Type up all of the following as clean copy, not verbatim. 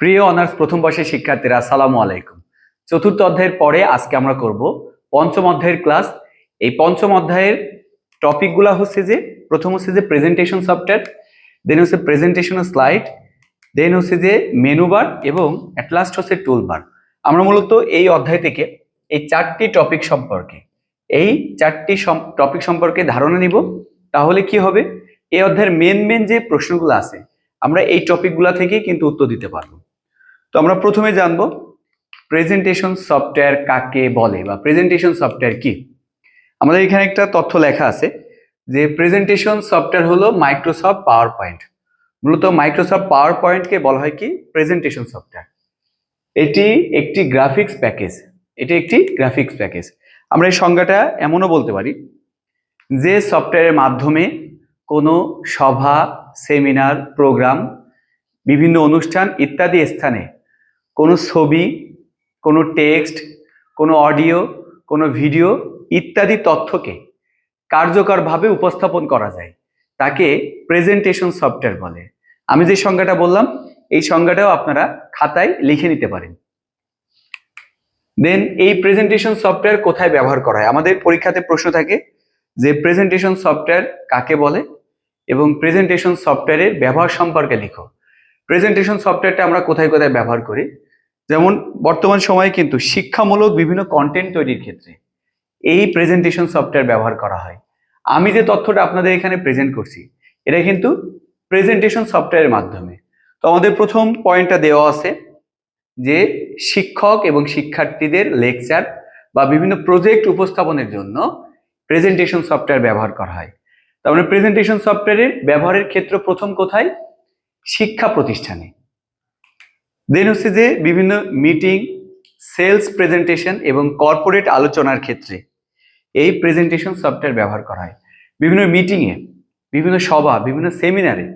প্রিয় অনার্স প্রথম বর্ষের শিক্ষার্থীরা, আসসালামু আলাইকুম। চতুর্থ অধ্যায়ের পরে আজকে আমরা করব পঞ্চম অধ্যায়ের ক্লাস। এই পঞ্চম অধ্যায়ের টপিকগুলো হচ্ছে যে প্রথম হচ্ছে যে প্রেজেন্টেশন সফটওয়্যার, দেন হচ্ছে প্রেজেন্টেশন স্লাইড, দেন হচ্ছে যে মেনু বার এবং অ্যাট লাস্ট হচ্ছে টুল বার। আমরা মূলত এই অধ্যায় থেকে এই চারটি টপিক সম্পর্কে ধারণা নিব। তাহলে কি হবে, এই অধ্যায়ের মেন যে প্রশ্নগুলো আছে আমরা এই টপিকগুলো থেকেই কিন্তু উত্তর দিতে পারবো। তো আমরা প্রথমে জানবো প্রেজেন্টেশন সফটওয়্যার কাকে বলে বা প্রেজেন্টেশন সফটওয়্যার কি। আমাদের এখানে একটা তথ্য লেখা আছে যে প্রেজেন্টেশন সফটওয়্যার হলো মাইক্রোসফট পাওয়ার পয়েন্ট। মূলত মাইক্রোসফট পাওয়ার পয়েন্টকে বলা হয় কি প্রেজেন্টেশন সফটওয়্যার। এটি একটি গ্রাফিক্স প্যাকেজ। আমরা এই সংজ্ঞাটা এমনও বলতে পারি যে সফটওয়্যারের মাধ্যমে কোনো সভা, সেমিনার, প্রোগ্রাম, বিভিন্ন অনুষ্ঠান ইত্যাদি স্থানে কোনো ছবি, কোনো টেক্সট, কোনো অডিও, কোনো ভিডিও ইত্যাদি তথ্যকে কার্যকরভাবে উপস্থাপন করা যায়, তাকে প্রেজেন্টেশন সফটওয়্যার বলে। আমি যে সংজ্ঞাটা বললাম এই সংজ্ঞাটাও আপনারা খাতায় লিখে নিতে পারেন। দেন এই প্রেজেন্টেশন সফটওয়্যার কোথায় ব্যবহার করা হয়? আমাদের পরীক্ষাতে প্রশ্ন থাকে যে প্রেজেন্টেশন সফটওয়্যার কাকে বলে এবং প্রেজেন্টেশন সফটওয়্যারের ব্যবহার সম্পর্কে লিখো। প্রেজেন্টেশন সফটওয়্যারটা আমরা কোথায় কোথায় ব্যবহার করি? যেমন বর্তমান সময়ে কিন্তু শিক্ষামূলক বিভিন্ন কন্টেন্ট তৈরির ক্ষেত্রে এই প্রেজেন্টেশন সফটওয়্যার ব্যবহার করা হয়। আমি যে তথ্যটা আপনাদের এখানে প্রেজেন্ট করছি এটা কিন্তু প্রেজেন্টেশন সফটওয়্যারের মাধ্যমে। তো আমাদের প্রথম পয়েন্টটা দেওয়া আছে যে শিক্ষক এবং শিক্ষার্থীদের লেকচার বা বিভিন্ন প্রজেক্ট উপস্থাপনের জন্য প্রেজেন্টেশন সফটওয়্যার ব্যবহার করা হয়। তার মানে প্রেজেন্টেশন সফটওয়্যারের ব্যবহারের ক্ষেত্র প্রথম কোথায়? শিক্ষা প্রতিষ্ঠানে। দেন হচ্ছে যে বিভিন্ন মিটিং, সেলস প্রেজেন্টেশন এবং কর্পোরেট আলোচনার ক্ষেত্রে এই প্রেজেন্টেশন সফটওয়্যার ব্যবহার করা হয়। বিভিন্ন মিটিংয়ে, বিভিন্ন সভা, বিভিন্ন সেমিনারে,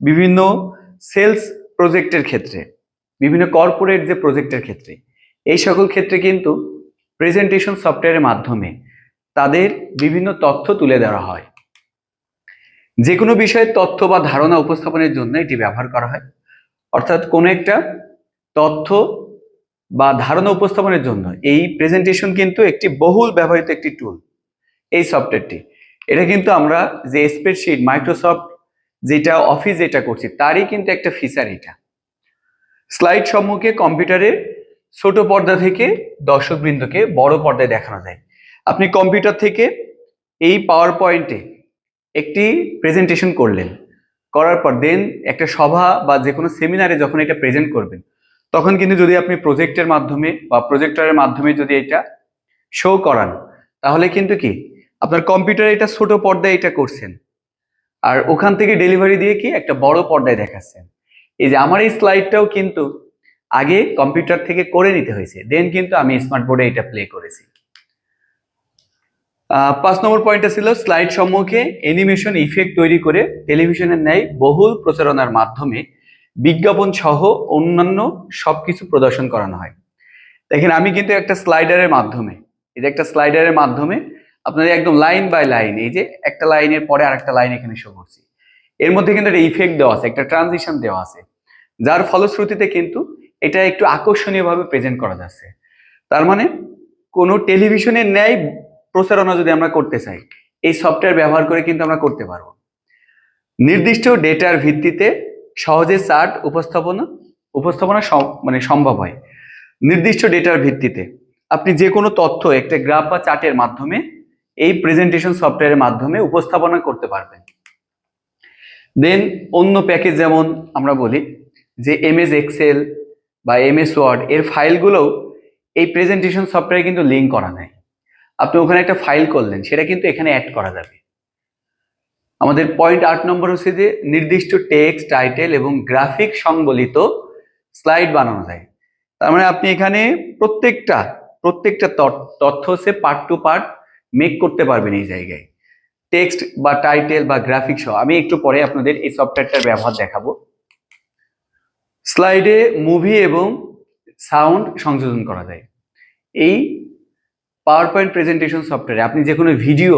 বিভিন্ন সেলস প্রজেক্টের ক্ষেত্রে, বিভিন্ন কর্পোরেট যে প্রজেক্টের ক্ষেত্রে, এই সকল ক্ষেত্রে কিন্তু প্রেজেন্টেশন সফটওয়্যারের মাধ্যমে তাদের বিভিন্ন তথ্য তুলে ধরা হয়। যে কোনো বিষয়ে তথ্য বা ধারণা উপস্থাপনের জন্য এটি ব্যবহার করা হয়। অর্থাৎ কোনো একটা তথ্য বা ধারণা উপস্থাপনের জন্য এই প্রেজেন্টেশন কিন্তু একটি বহুল ব্যবহৃত একটি টুল। এই সফটওয়্যারটি, এটা কিন্তু আমরা যে স্প্রেডশিট, মাইক্রোসফট যেটা অফিস যেটা করছি তারই কিন্তু একটা ফিচার। এটা স্লাইড সম্মুখে কম্পিউটারের ছোট পর্দা থেকে দর্শকবৃন্দকে বড় পর্দায় দেখানো যায়। আপনি কম্পিউটার থেকে এই পাওয়ার পয়েন্টে একটি প্রেজেন্টেশন করলেন, করার পর দেন একটা সভা বা যে কোনো সেমিনারে যখন এটা প্রেজেন্ট করবেন তখন কিন্তু যদি আপনি প্রজেক্টের মাধ্যমে বা প্রজেক্টরের মাধ্যমে যদি এটা শো করান তাহলে কিন্তু কি আপনার কম্পিউটারে এটা ছোট পর্দায় এটা করছেন আর ওখান থেকে ডেলিভারি দিয়ে কি একটা বড় পর্দায় দেখাচ্ছেন। এই যে আমার এই স্লাইডটাও কিন্তু আগে কম্পিউটার থেকে করে নিতে হয়েছে, দেন কিন্তু আমি স্মার্ট বোর্ডে এটা প্লে করেছি। 5 নম্বর পয়েন্টটা ছিল স্লাইড সম্মুখে অ্যানিমেশন ইফেক্ট তৈরি করে টেলিভিশনের ন্যায় বহুল প্রচারণার মাধ্যমে বিজ্ঞাপন সহ অন্যান্য সবকিছু প্রদর্শন করানো হয়। দেখেন আমি কিন্তু একটা স্লাইডারের মাধ্যমে, এই যে একটা স্লাইডারের মাধ্যমে আপনাদের একদম লাইন বাই লাইন, এই যে একটা লাইনের পরে আরেকটা লাইন এখানে শো করছি, এর মধ্যে কিন্তু একটা ইফেক্ট দেওয়া আছে, একটা ট্রানজিশন দেওয়া আছে, যার ফলশ্রুতিতে কিন্তু এটা একটু আকর্ষণীয়ভাবে প্রেজেন্ট করা যাচ্ছে। তার মানে কোনো টেলিভিশনের ন্যায় প্রচারণা যদি আমরা করতে চাই এই সফটওয়্যার ব্যবহার করে কিন্তু আমরা করতে পারবো। নির্দিষ্ট ডেটার ভিত্তিতে সহজে চার্ট উপস্থাপনা মানে সম্ভব হয়। নির্দিষ্ট ডেটার ভিত্তিতে আপনি যে কোনো তথ্য একটা গ্রাফ বা চার্টের মাধ্যমে এই প্রেজেন্টেশন সফটওয়্যারের মাধ্যমে উপস্থাপনা করতে পারবেন। দেন অন্য প্যাকেজ যেমন আমরা বলি যে এমএস এক্সেল বা এমএস ওয়ার্ড, এর ফাইলগুলোও এই প্রেজেন্টেশন সফটওয়্যারে কিন্তু লিঙ্ক করা যায়। আপনি ওখানে একটা ফাইল করলেন, সেটা কিন্তু এখানে অ্যাড করা যাবে। আমাদের পয়েন্ট 8 নম্বর হচ্ছে যে নির্দিষ্ট টেক্সট, টাইটেল এবং গ্রাফিক সংবলিত স্লাইড বানানো যায়। তার মানে আপনি এখানে প্রত্যেকটা তথ্য হচ্ছে পার্ট টু পার্ট মেক করতে পারবেন এই জায়গায়, টেক্সট বা টাইটেল বা গ্রাফিক সহ। আমি একটু পরে আপনাদের এই সফটওয়্যারটার ব্যবহার দেখাবো। স্লাইডে মুভি এবং সাউন্ড সংযোজন করা যায়। এই পাওয়ার পয়েন্ট প্রেজেন্টেশন সফটওয়্যারে আপনি যে কোনো ভিডিও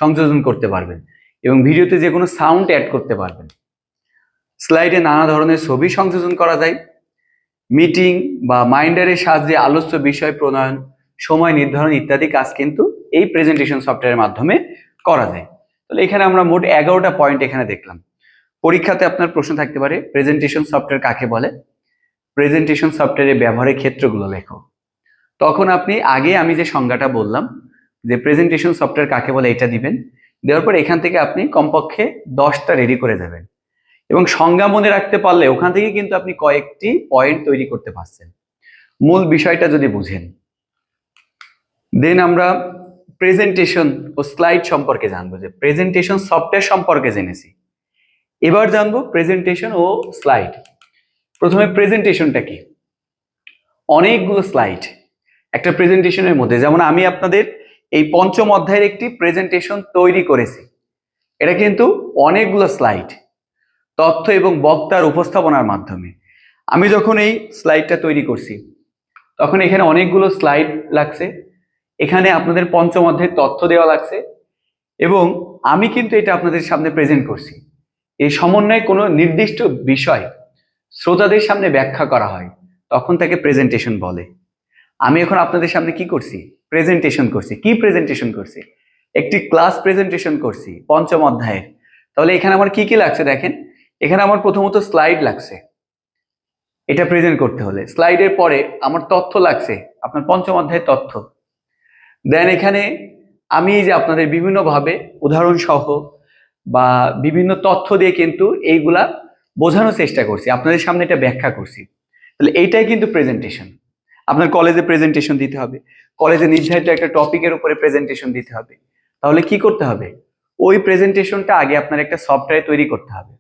সংযোজন করতে পারবেন এবং ভিডিওতে যে কোনো সাউন্ড অ্যাড করতে পারবেন। স্লাইডে নানা ধরনের ছবি সংযোজন করা যায় মিটিং বা মাইন্ডারের সাহায্যে আলোচ্য বিষয় প্রণয়ন, সময় নির্ধারণ ইত্যাদি কাজ কিন্তু এই প্রেজেন্টেশন সফটওয়্যারের মাধ্যমে করা যায়। তাহলে এখানে আমরা মোট 11টা পয়েন্ট এখানে দেখলাম। পরীক্ষাতে আপনার প্রশ্ন থাকতে পারে প্রেজেন্টেশন সফটওয়্যার কাকে বলে, প্রেজেন্টেশন সফটওয়্যারের ব্যবহারের ক্ষেত্রগুলো লেখো। তখন আপনি আগে আমি যে সংজ্ঞাটা বললাম যে প্রেজেন্টেশন সফটওয়্যার কাকে বলে এটা দিবেন, দেওয়ার পর এখান থেকে আপনি কমপক্ষে 10টা রেডি করে যাবেন এবং সংজ্ঞা মনে রাখতে পারলে ওখান থেকে কিন্তু আপনি কয়েকটি পয়েন্ট তৈরি করতে পারছেন মূল বিষয়টা যদি বুঝেন। দেন আমরা প্রেজেন্টেশন ও স্লাইড সম্পর্কে জানবো, যে প্রেজেন্টেশন সফটওয়্যার সম্পর্কে জেনেছি, এবার জানবো প্রেজেন্টেশন ও স্লাইড। প্রথমে প্রেজেন্টেশনটা কি? অনেকগুলো স্লাইড একটা প্রেজেন্টেশনের মধ্যে, যেমন আমি আপনাদের এই পঞ্চম অধ্যায়ের একটি প্রেজেন্টেশন তৈরি করেছি, এটা কিন্তু অনেকগুলো স্লাইড তথ্য এবং বক্তার উপস্থাপনার মাধ্যমে। আমি যখন এই স্লাইডটা তৈরি করছি তখন এখানে অনেকগুলো স্লাইড লাগছে, এখানে আপনাদের পঞ্চম অধ্যায়ের তথ্য দেওয়া লাগছে এবং আমি কিন্তু এটা আপনাদের সামনে প্রেজেন্ট করছি। এই সমন্বয়ে কোনো নির্দিষ্ট বিষয় শ্রোতাদের সামনে ব্যাখ্যা করা হয়, তখন তাকে প্রেজেন্টেশন বলে। আমি এখন আপনাদের সামনে কি করছি? প্রেজেন্টেশন করছি। কি প্রেজেন্টেশন করছি? একটি ক্লাস প্রেজেন্টেশন করছি পঞ্চম অধ্যায়ের। তাহলে এখানে আমার কি কি লাগছে দেখেন, এখানে আমার প্রথমত স্লাইড লাগছে, এটা প্রেজেন্ট করতে হলে। স্লাইডের পরে আমার তথ্য লাগছে, আপনার পঞ্চম অধ্যায়ের তথ্য। দেন এখানে আমি যে আপনাদের বিভিন্নভাবে উদাহরণ সহ বা বিভিন্ন তথ্য দিয়ে কিন্তু এইগুলা বোঝানোর চেষ্টা করছি, আপনাদের সামনে এটা ব্যাখ্যা করছি। তাহলে এইটাই কিন্তু প্রেজেন্টেশন। আপনার কলেজে প্রেজেন্টেশন দিতে হবে, কলেজে নির্ধারিত একটা টপিকের উপরে প্রেজেন্টেশন দিতে হবে, তাহলে কি করতে হবে? ওই প্রেজেন্টেশনটা আগে আপনার একটা সফটওয়্যার তৈরি করতে হবে,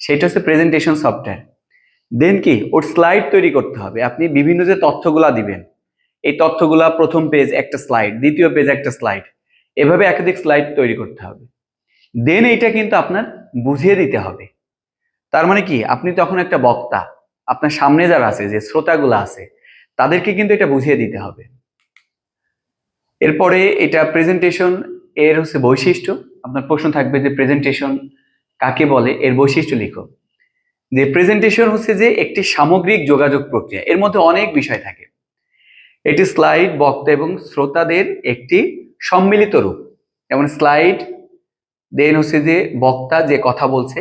সেটা হচ্ছে প্রেজেন্টেশন সফটওয়্যার। দেন কি, ওর স্লাইড তৈরি করতে হবে। আপনি বিভিন্ন যে তথ্যগুলা দিবেন, এই তথ্যগুলা প্রথম পেজ একটা স্লাইড, দ্বিতীয় পেজ একটা স্লাইড, এভাবে একাধিক স্লাইড তৈরি করতে হবে। দেন এইটা কিন্তু আপনার বুঝিয়ে দিতে হবে। তার মানে কি, আপনি তখন একটা বক্তা, আপনার সামনে যারা আছে, যে শ্রোতাগুলো আছে, তাদেরকে কিন্তু এটা বুঝিয়ে দিতে হবে। এরপরে এটা প্রেজেন্টেশন এর হচ্ছে বৈশিষ্ট্য। আপনার প্রশ্ন থাকবে যে প্রেজেন্টেশন কাকে বলে, এর বৈশিষ্ট্য লিখো। যে প্রেজেন্টেশন হচ্ছে যে একটি সামগ্রিক যোগাযোগ প্রক্রিয়া, এর মধ্যে অনেক বিষয় থাকে। এটি স্লাইড, বক্তা এবং শ্রোতাদের একটি সম্মিলিত রূপ। যেমন স্লাইড, দেন হচ্ছে যে বক্তা যে কথা বলছে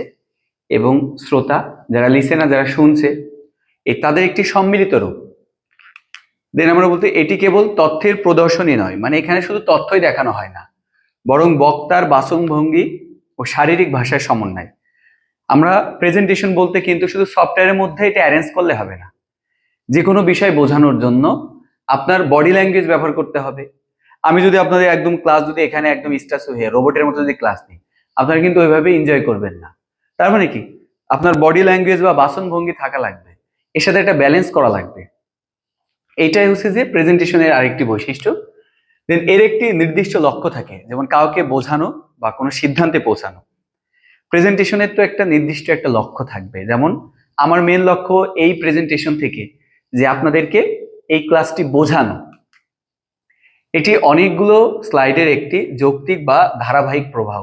এবং শ্রোতা যারা লিসেনার যারা শুনছে, তাদের একটি সম্মিলিত রূপ। দেন আমরা বলতে এটি কেবল তথ্যের প্রদর্শনী নয়, মানে এখানে শুধু তথ্যই দেখানো হয় না, বরং বক্তার বাচনভঙ্গি ও শারীরিক ভাষার সমন্বয়। আমরা প্রেজেন্টেশন বলতে কিন্তু শুধু সফটওয়্যারের মধ্যে এটা অ্যারেঞ্জ করলে হবে না, যে কোনো বিষয় বোঝানোর জন্য আপনার বডি ল্যাঙ্গুয়েজ ব্যবহার করতে হবে। আমি যদি আপনাদের একদম ক্লাস যদি এখানে একদম স্ট্যাচু হয়ে রোবটের মতো যদি ক্লাস নিই, আপনারা কিন্তু ওইভাবে এনজয় করবেন না। তার মানে কি, আপনার বডি ল্যাঙ্গুয়েজ বা বাচনভঙ্গি থাকা লাগবে, এর সাথে একটা ব্যালেন্স করা লাগবে। এইটাই হচ্ছে যে প্রেজেন্টেশনের আরেকটি বৈশিষ্ট্য। দেন এর একটি নির্দিষ্ট লক্ষ্য থাকে, যেমন কাউকে বোঝানো বা কোনো সিদ্ধান্তে পৌঁছানো। প্রেজেন্টেশনের তো একটা নির্দিষ্ট একটা লক্ষ্য থাকবে, যেমন আমার মেন লক্ষ্য এই প্রেজেন্টেশন থেকে যে আপনাদেরকে এই ক্লাসটি বোঝানো। এটি অনেকগুলো স্লাইডের একটি যৌক্তিক বা ধারাবাহিক প্রবাহ।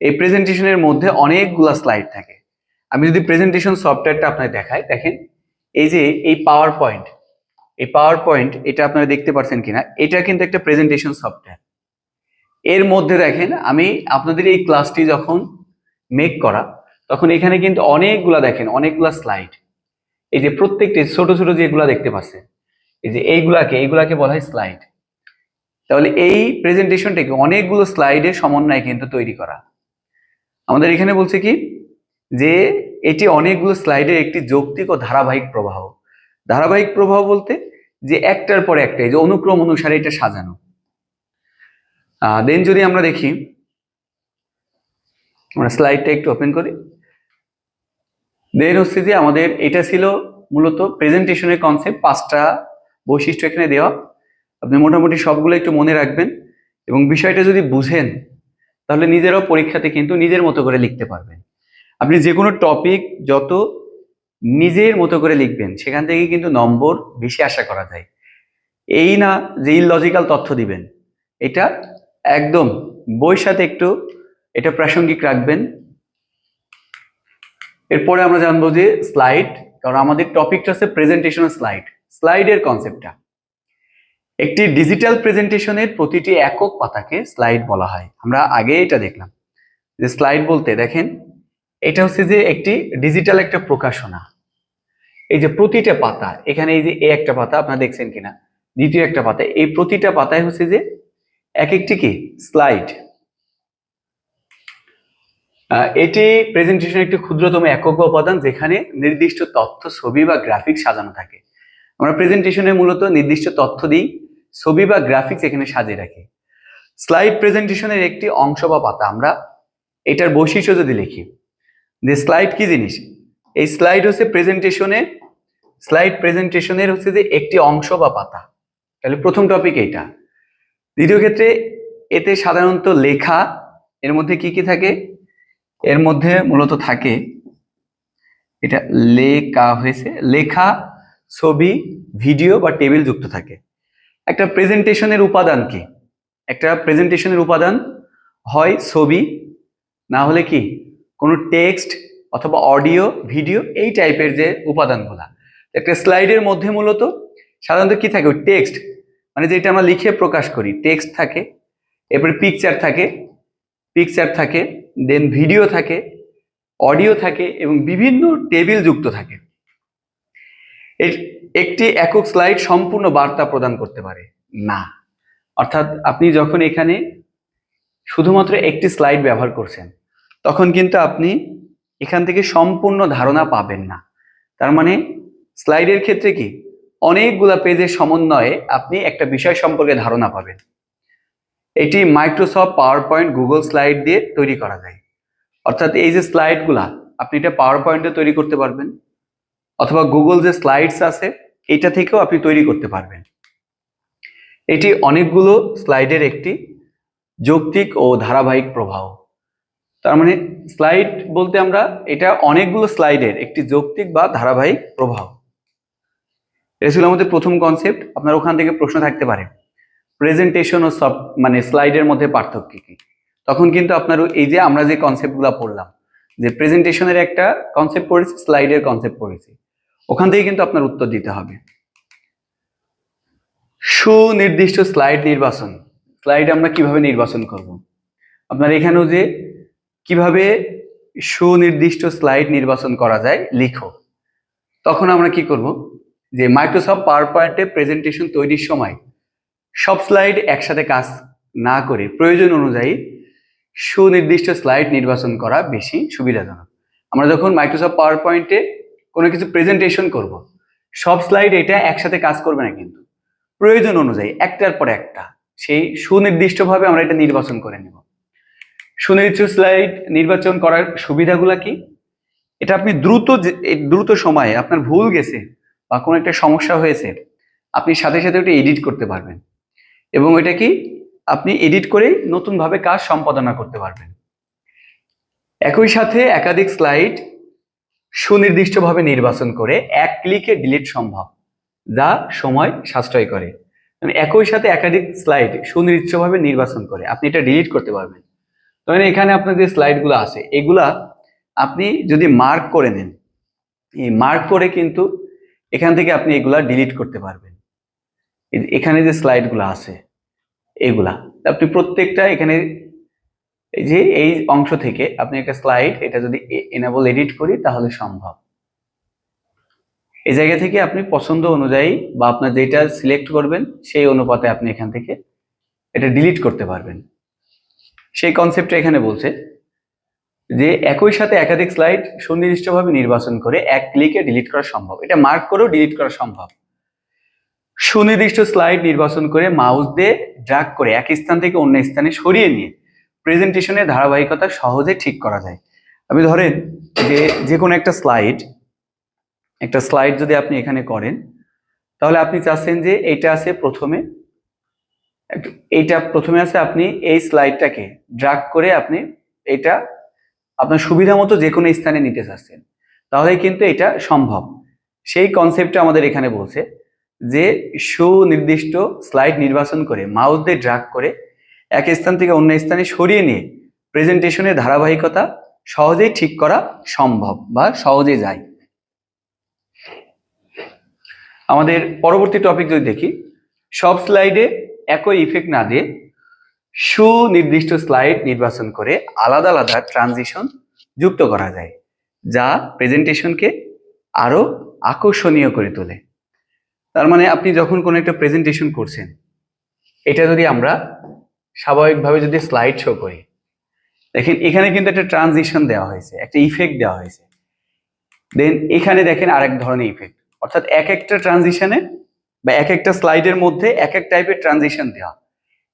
এই প্রেজেন্টেশনের মধ্যে অনেকগুলো স্লাইড থাকে। আমি যদি প্রেজেন্টেশন সফটওয়্যারটা আপনাদের দেখাই, দেখেন এই যে এই পাওয়ার পয়েন্ট, এই পাওয়ার পয়েন্ট এটা আপনারা দেখতে পাচ্ছেন কিনা, এটা কিন্তু একটা প্রেজেন্টেশন সফটওয়্যার। এর মধ্যে দেখেন আমি আপনাদের এই ক্লাসটি যখন মেক করা, তখন এখানে কিন্তু অনেকগুলা দেখেন অনেকগুলা স্লাইড, এই যে প্রত্যেকটি ছোট ছোট যেগুলা দেখতে পাচ্ছেন, এই যে এইগুলাকে বলা হয় স্লাইড। তাহলে এই প্রেজেন্টেশনটাকে অনেকগুলো স্লাইডের সমন্বয়ে কিন্তু তৈরি করা। আমাদের এখানে বলছে কি, যে এটি অনেকগুলো স্লাইডের একটি যৌক্তিক ও ধারাবাহিক প্রবাহ। ধারাবাহিক প্রবাহ বলতে যে একটার পর একটা, এই যে অনুক্রম অনুসারে এটা সাজানো। দেন যদি আমরা দেখি, আমরা স্লাইডটা একটু ওপেন করি। দেন হচ্ছে যে আমাদের এটা ছিল মূলত প্রেজেন্টেশনের কনসেপ্ট, 5টা বৈশিষ্ট্য এখানে দেওয়া। আপনি মোটামুটি সবগুলো একটু মনে রাখবেন এবং বিষয়টা যদি বুঝেন তাহলে নিজেরাও পরীক্ষাতে কিন্তু নিজের মতো করে লিখতে পারবেন। আপনি যে কোনো টপিক যত নিজের মতো করে লিখবেন, সেখান থেকে কিন্তু নম্বর বেশি আশা করা যায়। এই না যে ইললজিক্যাল তথ্য দিবেন, এটা একদম বইয়ের সাথে একটু এটা প্রাসঙ্গিক রাখবেন। এরপরে আমরা জানবো যে স্লাইড কারণ আমাদের টপিকটা হচ্ছে প্রেজেন্টেশন স্লাইড, স্লাইডের কনসেপ্টটা। একটি ডিজিটাল প্রেজেন্টেশনের প্রতিটি একক পাতাকে স্লাইড বলা হয়। আমরা আগে এটা দেখলাম যে স্লাইড বলতে দেখেন এটা হচ্ছে যে একটি ডিজিটাল একটা প্রকাশনা। এই যে প্রতিটা পাতা, এখানে এই যে একটা পাতা আপনারা দেখছেন কিনা, দ্বিতীয় একটা পাতা, এই প্রতিটা পাতায় হচ্ছে যে এক একটি কি স্লাইড। এটি প্রেজেন্টেশনের একটি ক্ষুদ্রতম একক বা উপাদান যেখানে নির্দিষ্ট তথ্য, ছবি বা গ্রাফিক্স সাজানো থাকে। আমরা প্রেজেন্টেশনে মূলত নির্দিষ্ট তথ্য দিই, ছবি বা গ্রাফিক্স এখানে সাজিয়ে রাখি। স্লাইড প্রেজেন্টেশনের একটি অংশ বা পাতা। আমরা এটার বৈশিষ্ট্য যদি লিখি যে স্লাইড কি জিনিস, এই স্লাইড হচ্ছে প্রেজেন্টেশনের হচ্ছে যে একটি অংশ বা পাতা। তাহলে প্রথম টপিক এইটা। দ্বিতীয় ক্ষেত্রে এতে সাধারণত লেখা, এর মধ্যে কি কি থাকে, এর মধ্যে মূলত থাকে এটা লেখা হয়েছে, লেখা, ছবি, ভিডিও বা টেবিল যুক্ত থাকে। একটা প্রেজেন্টেশনের উপাদান কি, একটা প্রেজেন্টেশনের উপাদান হয় ছবি, না হলে কি কোনো টেক্সট অথবা অডিও, ভিডিও, এই টাইপের যে উপাদানগুলা। একটা স্লাইডের মধ্যে মূলত সাধারণত কি থাকে, ওই টেক্সট, মানে যেটা আমরা লিখে প্রকাশ করি, টেক্সট থাকে, এরপরে পিকচার থাকে, দেন ভিডিও থাকে, অডিও থাকে এবং বিভিন্ন টেবিল যুক্ত থাকে। একটি একক স্লাইড সম্পূর্ণ বার্তা প্রদান করতে পারে না। অর্থাৎ আপনি যখন এখানে শুধুমাত্র একটি স্লাইড ব্যবহার করছেন তখন কিন্তু আপনি এখান থেকে সম্পূর্ণ ধারণা পাবেন না। তার মানে স্লাইডের ক্ষেত্রে কি অনেকগুলা পেজের সমন্বয়ে আপনি একটা বিষয় সম্পর্কে ধারণা পাবেন। এটি Microsoft power point, Google slide দিয়ে তৈরি করা যায়। অর্থাৎ এই যে স্লাইডগুলা আপনি এটা পাওয়ার পয়েন্টে তৈরি করতে পারবেন, অথবা গুগল যে স্লাইডস আছে এটা থেকেও আপনি তৈরি করতে পারবেন। এটি অনেকগুলো স্লাইডের একটি যৌক্তিক ও ধারাবাহিক প্রবাহ। তার মানে স্লাইড বলতে আমরা এটা অনেকগুলো স্লাইডের একটি যৌক্তিক বা ধারাবাহিক প্রবাহ। এটা ছিল আমাদের প্রথম কনসেপ্ট। আপনার ওখান থেকে প্রশ্ন থাকতে পারে প্রেজেন্টেশন ও মানে স্লাইডের মধ্যে পার্থক্য কি। তখন কিন্তু আপনার এই যে আমরা যে কনসেপ্টগুলো পড়লাম, যে প্রেজেন্টেশনের একটা কনসেপ্ট পড়েছি, স্লাইডের কনসেপ্ট পড়েছি, ওখান থেকে কিন্তু আপনার উত্তর দিতে হবে। সুনির্দিষ্ট স্লাইড নির্বাচন। স্লাইড আমরা কিভাবে নির্বাচন করব, আপনার এখানেও যে কিভাবে সুনির্দিষ্ট স্লাইড নির্বাচন করা যায় লিখো। তখন আমরা কি করব, যে মাইক্রোসফট পাওয়ার পয়েন্টে প্রেজেন্টেশন তৈরির সময় সব স্লাইড একসাথে কাজ না করে প্রয়োজন অনুযায়ী সুনির্দিষ্ট স্লাইড নির্বাচন করা বেশি সুবিধাজনক। আমরা যখন মাইক্রোসফট পাওয়ার পয়েন্টে কোনো কিছু প্রেজেন্টেশন করব, সব স্লাইড এটা একসাথে কাজ করবে না, কিন্তু প্রয়োজন অনুযায়ী একটার পর একটা সেই সুনির্দিষ্টভাবে আমরা এটা নির্বাচন করে নেব। সুনির্দিষ্ট স্লাইড নির্বাচন করার সুবিধাগুলো কি, এটা আপনি দ্রুত সময়ে আপনার ভুল গেছে বা কোনো একটা সমস্যা হয়েছে, আপনি সাথে সাথে ওটা এডিট করতে পারবেন এবং এটা কি আপনি এডিট করে নতুনভাবে কাজ সম্পাদনা করতে পারবেন। একই সাথে একাধিক স্লাইড সুনির্দিষ্টভাবে নির্বাচন করে এক ক্লিকে ডিলিট সম্ভব, যা সময় সাশ্রয় করে। একই সাথে একাধিক স্লাইড সুনির্দিষ্টভাবে নির্বাচন করে আপনি এটা ডিলিট করতে পারবেন। তখন এখানে আপনার যে স্লাইডগুলো আছে এগুলা আপনি যদি মার্ক করে নেন, এই মার্ক করে কিন্তু এখান থেকে আপনি এগুলা ডিলিট করতে পারবেন। এখানে যে স্লাইডগুলো আছে এগুলা আপনি প্রত্যেকটা এখানে এই যে এই অংশ থেকে আপনি একটা স্লাইড এটা যদি এনেবল এডিট করি তাহলে সম্ভব। এই জায়গা থেকে আপনি পছন্দ অনুযায়ী বা আপনার যেটা সিলেক্ট করবেন সেই অনুপাতে আপনি এখান থেকে এটা ডিলিট করতে পারবেন। সেই কনসেপ্টটা এখানে বলছে যে একই সাথে একাধিক স্লাইড সুনির্দিষ্টভাবে নির্বাচন করে এক ক্লিকে ডিলিট করা সম্ভব। এটা মার্ক করেও ডিলিট করা সম্ভব। সুনির্দিষ্ট স্লাইড নির্বাচন করে মাউস দিয়ে ড্র্যাগ করে এক স্থান থেকে অন্য স্থানে সরিয়ে নিয়ে প্রেজেন্টেশনের ধারাবাহিকতা সহজে ঠিক করা যায়। আপনি ধরেন যে কোনো একটা স্লাইড যদি আপনি এখানে করেন তাহলে আপনি চাচ্ছেন যে এইটা আছে প্রথমে আছে, আপনি এই স্লাইডটাকে ড্র্যাগ করে আপনি এটা আপনার সুবিধা মতো যে কোনো স্থানে নিতে চাচ্ছেন, তাহলে কিন্তু এটা সম্ভব। সেই কনসেপ্টটা আমাদের এখানে বলছে যে সুনির্দিষ্ট স্লাইড নির্বাচন করে মাউস দিয়ে ড্র্যাগ করে এক স্থান থেকে অন্য স্থানে সরিয়ে নিয়ে প্রেজেন্টেশনের ধারাবাহিকতা সহজেই ঠিক করা সম্ভব বা সহজে যায়। আমাদের পরবর্তী টপিক যদি দেখি, সব স্লাইডে একই ইফেক্ট না দিয়ে সুনির্দিষ্ট স্লাইড নির্বাচন করে আলাদা আলাদা ট্রানজিশন যুক্ত করা যায়, যা প্রেজেন্টেশনকে আরো আকর্ষণীয় করে তোলে। তার মানে আপনি যখন কোনো একটা প্রেজেন্টেশন করছেন, এটা যদি আমরা স্বাভাবিকভাবে যদি স্লাইড শো করি, দেখেন এখানে কিন্তু একটা ট্রানজিশন দেওয়া হয়েছে, একটা ইফেক্ট দেওয়া হয়েছে। দেন এখানে দেখেন আরেক ধরনের ইফেক্ট, অর্থাৎ এক একটা ট্রানজিশনে বা এক একটা স্লাইডের মধ্যে এক এক টাইপের ট্রানজিশন দেওয়া,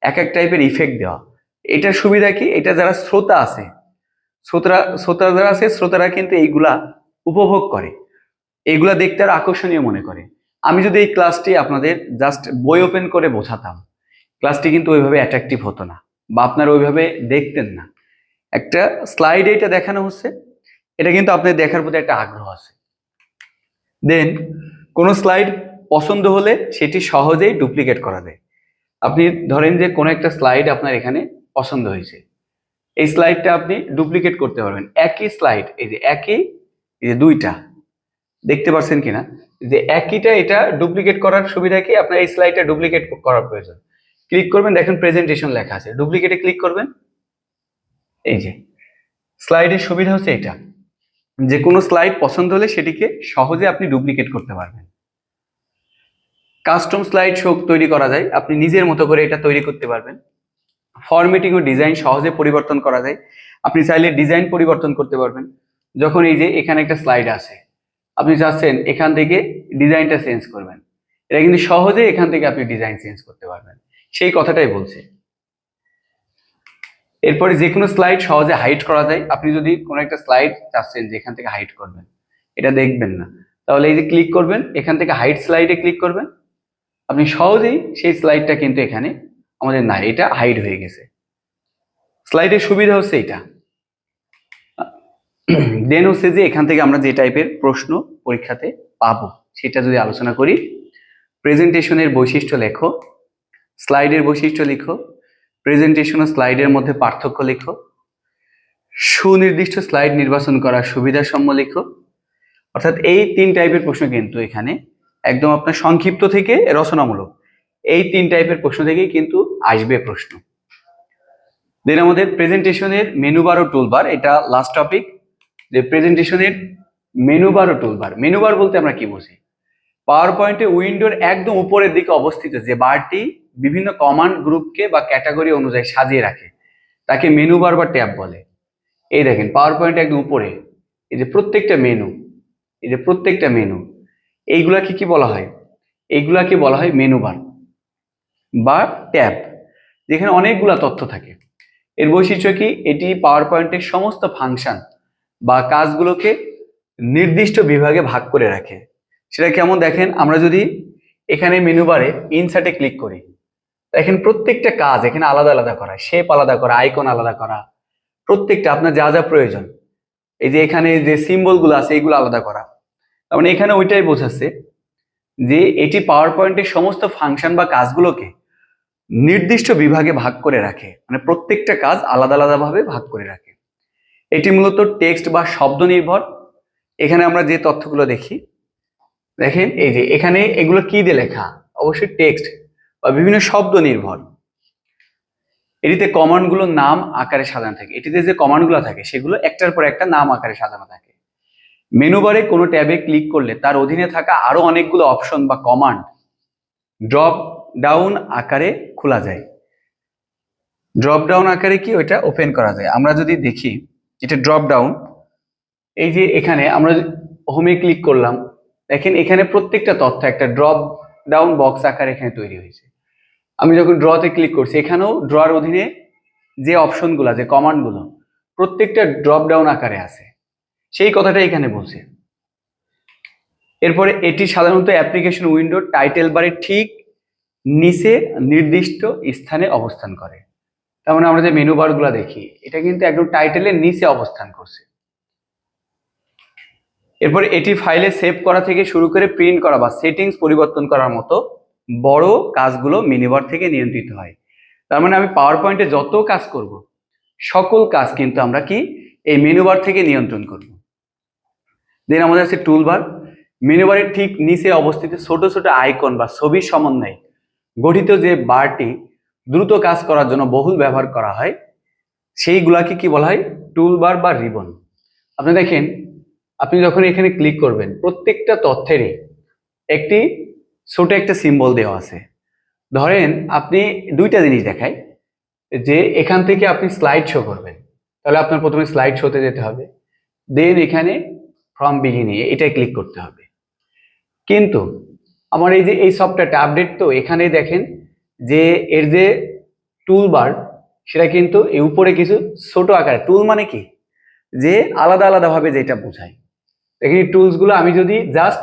এক এক টাইপের ইফেক্ট দেওয়া। এটার সুবিধা কি, এটা যারা শ্রোতা আছে, শ্রোতা যারা আছে, শ্রোতারা কিন্তু এইগুলা উপভোগ করে, এইগুলা দেখতে আর আকর্ষণীয় মনে করে। আমি যদি এই ক্লাসটি আপনাদের জাস্ট বই ওপেন করে বোঝাতাম, ক্লাসটি কিন্তু ওইভাবে অ্যাট্রাকটিভ হতো না, বা আপনারা ওইভাবে দেখতেন না। একটা স্লাইডে এটা দেখানো হচ্ছে, এটা কিন্তু আপনার দেখার প্রতি একটা আগ্রহ আছে। দেন কোনো স্লাইড পছন্দ হলে সেটি সহজেই ডুপ্লিকেট করা যায়। আপনি ধরেন যে কোনো একটা স্লাইড আপনার এখানে পছন্দ হয়েছে, এই স্লাইডটা আপনি ডুপ্লিকেট করতে পারবেন। একই স্লাইড, এই যে দুইটা দেখতে পাচ্ছেন কিনা, যে একইটা, এটা ডুপ্লিকেট করার সুবিধা কি, আপনার এই স্লাইডটা ডুপ্লিকেট করার প্রয়োজন। ক্লিক করবেন, দেখেন প্রেজেন্টেশন লেখা আছে, ডুপ্লিকেটে ক্লিক করবেন। এই যে স্লাইডের সুবিধা হচ্ছে এটা, যে কোনো স্লাইড পছন্দ হলে সেটিকে সহজে আপনি ডুপ্লিকেট করতে পারবেন। কাস্টম স্লাইড শো তৈরি করা যায়, আপনি নিজের মতো করে এটা তৈরি করতে পারবেন। ফরম্যাটিং ও ডিজাইন সহজে পরিবর্তন করা যায়, আপনি চাইলে ডিজাইন পরিবর্তন করতে পারবেন। যখন এই যে এখানে একটা স্লাইড আছে, আপনি চাচ্ছেন এখান থেকে ডিজাইনটা চেঞ্জ করবেন, এটা কিন্তু সহজে এখান থেকে আপনি ডিজাইন চেঞ্জ করতে পারবেন, সেই কথাটাই বলছে। এরপরে যে কোনো স্লাইড সহজে হাইড করা যায়, আপনি যদি কোনো একটা স্লাইড চাচ্ছেন যে এখান থেকে হাইড করবেন, এটা দেখবেন না, তাহলে এই যে ক্লিক করবেন, এখান থেকে হাইড স্লাইডে ক্লিক করবেন, আপনি সহজেই সেই স্লাইডটা কিন্তু এখানে আমাদের নাই, এটা হাইড হয়ে গেছে। স্লাইডের সুবিধা হচ্ছে এটা। দেন হচ্ছে যে এখান থেকে আমরা যে টাইপের প্রশ্ন পরীক্ষাতে পাবো সেটা যদি আলোচনা করি, প্রেজেন্টেশনের বৈশিষ্ট্য লেখো, স্লাইডের বৈশিষ্ট্য লিখো, প্রেজেন্টেশন ও স্লাইডের মধ্যে পার্থক্য লিখো, সুনির্দিষ্ট স্লাইড নির্বাচন করার সুবিধাসমূহ লিখো। অর্থাৎ এই 3 টাইপের প্রশ্ন কিন্তু এখানে একদম আপনার সংক্ষিপ্ত থেকে রচনামূলক, এই 3 টাইপের প্রশ্ন থেকেই কিন্তু আসবে প্রশ্ন। দেন আমাদের প্রেজেন্টেশনের মেনু বার ও টুলবার, এটা লাস্ট টপিক, যে প্রেজেন্টেশনের মেনু বার ও টুলবার। মেনু বার বলতে আমরা কি বুঝি, পাওয়ার পয়েন্টে উইন্ডোর একদম উপরের দিকে অবস্থিত যে বারটি বিভিন্ন কমান্ড গ্রুপকে বা ক্যাটাগরি অনুযায়ী সাজিয়ে রাখে, তাকে মেনু বার বা ট্যাব বলে। এই দেখেন পাওয়ার পয়েন্টে একদম উপরে এই যে প্রত্যেকটা মেনু, এই যে প্রত্যেকটা মেনু, এইগুলাকে কি বলা হয়, এইগুলাকে বলা হয় মেনু বার বা ট্যাব, যেখানে অনেকগুলা তথ্য থাকে। এর বৈশিষ্ট্য কি, এটি পাওয়ার পয়েন্টের সমস্ত ফাংশন বা কাজগুলোকে নির্দিষ্ট বিভাগে ভাগ করে রাখে। সেটা কেমন দেখেন, আমরা যদি এখানে মেনু বারে ইনসার্টে ক্লিক করি, দেখেন প্রত্যেকটা কাজ এখানে আলাদা আলাদা করা, শেপ আলাদা করা, আইকন আলাদা করা, প্রত্যেকটা আপনার যা যা প্রয়োজন, এই যে এখানে যে সিম্বলগুলো আছে এগুলো আলাদা করা। তার মানে এখানে ওইটাই বোঝাচ্ছে যে এটি পাওয়ার পয়েন্টের সমস্ত ফাংশন বা কাজগুলোকে নির্দিষ্ট বিভাগে ভাগ করে রাখে, মানে প্রত্যেকটা কাজ আলাদা আলাদা ভাবে ভাগ করে রাখে। এটি মূলত টেক্সট বা শব্দ নির্ভর। এখানে আমরা যে তথ্যগুলো দেখি, দেখেন এই যে এখানে এগুলো কি দিয়ে লেখা, অবশ্যই টেক্সট বা বিভিন্ন শব্দ নির্ভর। এটিতে কমান্ডগুলোর নাম আকারে সাজানো থাকে, এটিতে যে কমান্ডগুলো থাকে সেগুলো একটার পর একটা নাম আকারে সাজানো থাকে। মেনু বারে কোনো ট্যাবে ক্লিক করলে তার অধীনে থাকা আরো অনেকগুলো অপশন বা কমান্ড ড্রপ ডাউন আকারে খোলা যায়। ড্রপ ডাউন আকারে কি ওইটা ওপেন করা যায়। আমরা যদি দেখি এটা ড্রপ ডাউন, এই যে এখানে আমরা হোমে ক্লিক করলাম, দেখেন এখানে প্রত্যেকটা তথ্য একটা ড্রপ ডাউন বক্স আকারে এখানে তৈরি হয়েছে। আমি যখন ড্রতে ক্লিক করছি, এখানেও ড্রর অধীনে যে অপশনগুলো, যে কমান্ডগুলো, প্রত্যেকটা ড্রপ ডাউন আকারে আছে, সেই কথাটা এখানে বলছে। এরপরে এটি সাধারণত অ্যাপ্লিকেশন উইন্ডোর টাইটেল বারের ঠিক নিচে নির্দিষ্ট স্থানে অবস্থান করে। তার মানে আমরা যে মেনু বারগুলো দেখি, এটা কিন্তু একদম টাইটেলের নিচে অবস্থান করছে। এরপরে এটি ফাইলে সেভ করা থেকে শুরু করে প্রিন্ট করা বা সেটিংস পরিবর্তন করার মতো বড় কাজগুলো মেনু বার থেকে নিয়ন্ত্রিত হয়। তার মানে আমি পাওয়ার পয়েন্টে যত কাজ করব, সকল কাজ কিন্তু আমরা কি এই মেনু বার থেকে নিয়ন্ত্রণ করব। দেন আমাদের আছে টুলবার। মেনু বারের ঠিক নিচে অবস্থিত ছোট ছোট আইকন বা ছবির সমন্বয়ে গঠিত যে বারটি দ্রুত কাজ করার জন্য বহুল ব্যবহার করা হয়, সেইগুলাকে কি বলা হয়? টুল বার বা রিবন। আপনি দেখেন, আপনি যখন এখানে ক্লিক করবেন, প্রত্যেকটা তথ্যেরই একটি ছোট একটা সিম্বল দেওয়া আছে। ধরেন আপনি দুইটা জিনিস দেখায়, যে এখান থেকে আপনি স্লাইড শো করবেন, তাহলে আপনার প্রথমে স্লাইড শোতে যেতে হবে, দেন এখানে ফ্রম বিগিনিং এটাই ক্লিক করতে হবে। কিন্তু আমার এই যে এই সফটওয়্যারটা আপডেট, তো এখানে দেখেন যে এর যে টুল বার, সেটা কিন্তু এই উপরে কিছু ছোট আকারে। টুল মানে কি? যে আলাদা আলাদা ভাবে যেটা বোঝায়। দেখেন টুলস গুলো, আমি যদি জাস্ট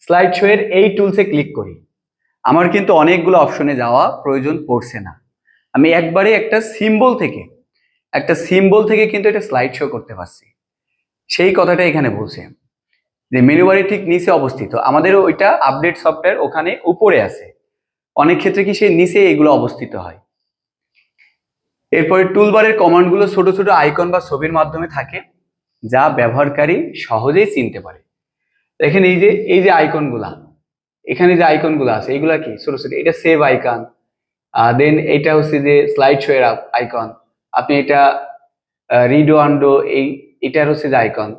স্লাইড শো এর এই টুলসে ক্লিক করি, আমার কিন্তু অনেকগুলো অপশনে যাওয়া প্রয়োজন পড়ছে না। আমি একবারে একটা সিম্বল থেকে কিন্তু এটা স্লাইড শো করতে পারছি। সেই কথাটা এখানে বলছে যে মেনু বারের ঠিক নিচে অবস্থিত। আমাদের ওইটা আপডেট সফটওয়্যার ওখানে উপরে আছে, অনেক ক্ষেত্রে কি সেই নিচে এগুলো অবস্থিত হয়। এরপরে টুলবারের কমান্ডগুলো ছোট ছোট আইকন বা ছবির মাধ্যমে থাকে, যা ব্যবহারকারী সহজেই চিনতে পারে। দেখেন এই যে আইকনগুলা, এখানে যে আইকনগুলো আছে এগুলা কি ছোট ছোট, এটা সেভ আইকন, দেন এটা হচ্ছে যে স্লাইড শো এর আইকন, আপনি এটা রিডো আন্ডো, এটার হচ্ছে যে আইকন।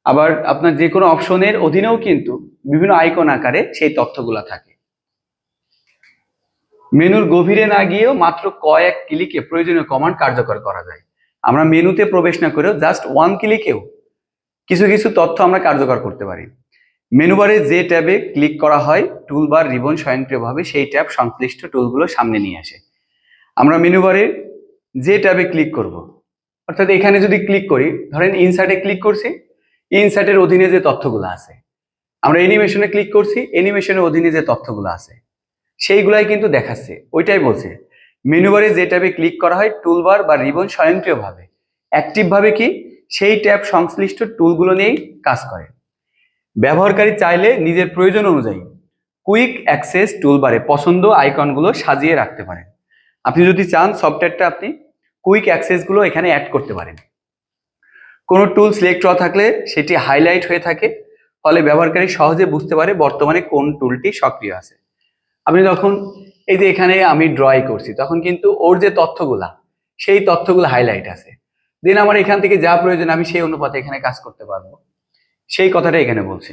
আবার আপনার যে কোনো অপশনের অধীনেও কিন্তু বিভিন্ন আইকন আকারে সেই তথ্যগুলা থাকে। মেনুর গভীরে না গিয়েও মাত্র কয়েক ক্লিকে প্রয়োজনীয় কমান্ড কার্যকর করা যায়। আমরা মেনুতে প্রবেশ না করেও জাস্ট ওয়ান ক্লিকেও কিছু কিছু তথ্য আমরা কার্যকর করতে পারি। মেনু বারে যে ট্যাবে ক্লিক করা হয়, টুল বার রিবন স্বয়ংক্রিয়ভাবে সেই ট্যাব সংশ্লিষ্ট টুলগুলো সামনে নিয়ে আসে। আমরা মেনু বারে যে ট্যাবে ক্লিক করব, অর্থাৎ এখানে যদি ক্লিক করি, ধরেন ইনসার্টে ক্লিক করছি, ইনসার্টের অধীনে যে তথ্যগুলো আছে, আমরা অ্যানিমেশনে ক্লিক করছি, অ্যানিমেশনের অধীনে যে তথ্যগুলো আছে সেইগুলাই কিন্তু দেখাচ্ছে। ওইটাই বলছে মেনু বারে যে ট্যাবে ক্লিক করা হয়, টুলবার বা রিবন স্বয়ংক্রিয়ভাবে অ্যাক্টিভভাবে কি সেই ট্যাব সংশ্লিষ্ট টুলগুলো নিয়েই কাজ করে। ব্যবহারকারী চাইলে নিজের প্রয়োজন অনুযায়ী কুইক অ্যাক্সেস টুলবারে পছন্দ আইকনগুলো সাজিয়ে রাখতে পারেন। আপনি যদি চান সফটওয়্যারটা আপনি কুইক অ্যাক্সেসগুলো এখানে অ্যাড করতে পারেন। কোনো টুল সিলেক্ট হওয়া থাকলে সেটি হাইলাইট হয়ে থাকে, ফলে ব্যবহারকারী সহজে বুঝতে পারে বর্তমানে কোন টুলটি সক্রিয় আছে। আপনি যখন এই যে এখানে আমি ড্রই করছি, তখন কিন্তু ওর যে তথ্যগুলা, সেই তথ্যগুলো হাইলাইট আছে। দেন আমার এখান থেকে যা প্রয়োজন আমি সেই অনুপাতে এখানে কাজ করতে পারবো, সেই কথাটা এখানে বলছে।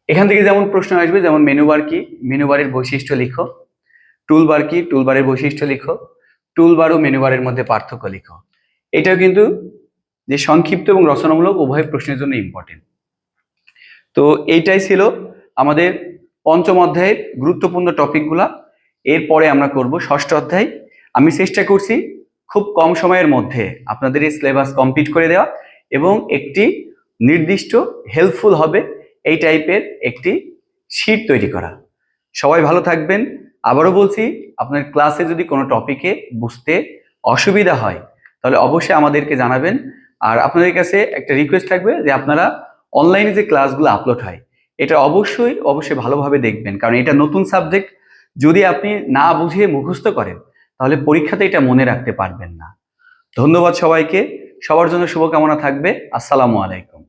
এখান থেকে যেমন প্রশ্ন আসবে, যেমন মেনু বার কি, মেনু বারের বৈশিষ্ট্য লিখো। টুল বার কি, টুল বারের বৈশিষ্ট্য লিখো। টুল বার ও মেনু বারের মধ্যে পার্থক্য লিখো। এটাও কিন্তু যে সংক্ষিপ্ত এবং রচনামূলক উভয় প্রশ্নের জন্য ইম্পর্টেন্ট। তো এইটাই ছিল আমাদের পঞ্চম অধ্যায়ের গুরুত্বপূর্ণ টপিকগুলা। এরপরে আমরা করব ষষ্ঠ অধ্যায়। আমি চেষ্টা করছি খুব কম সময়ের মধ্যে আপনাদের এই সিলেবাস কমপ্লিট করে দেওয়া এবং একটি নির্দিষ্ট হেল্পফুল হবে এই টাইপের একটি শীট তৈরি করা। সবাই ভালো থাকবেন। আবারও বলছি, আপনার ক্লাসে যদি কোনো টপিকে বুঝতে অসুবিধা হয় তাহলে অবশ্যই আমাদেরকে জানাবেন। আর আপনাদের কাছে একটা রিকোয়েস্ট থাকবে যে আপনারা অনলাইনে যে ক্লাসগুলো আপলোড হয় এটা অবশ্যই অবশ্যই ভালোভাবে দেখবেন, কারণ এটা নতুন সাবজেক্ট। যদি আপনি না বুঝিয়ে মুখস্থ করেন তাহলে পরীক্ষাতে এটা মনে রাখতে পারবেন না। ধন্যবাদ সবাইকে, সবার জন্য শুভকামনা থাকবে। আসসালামু আলাইকুম।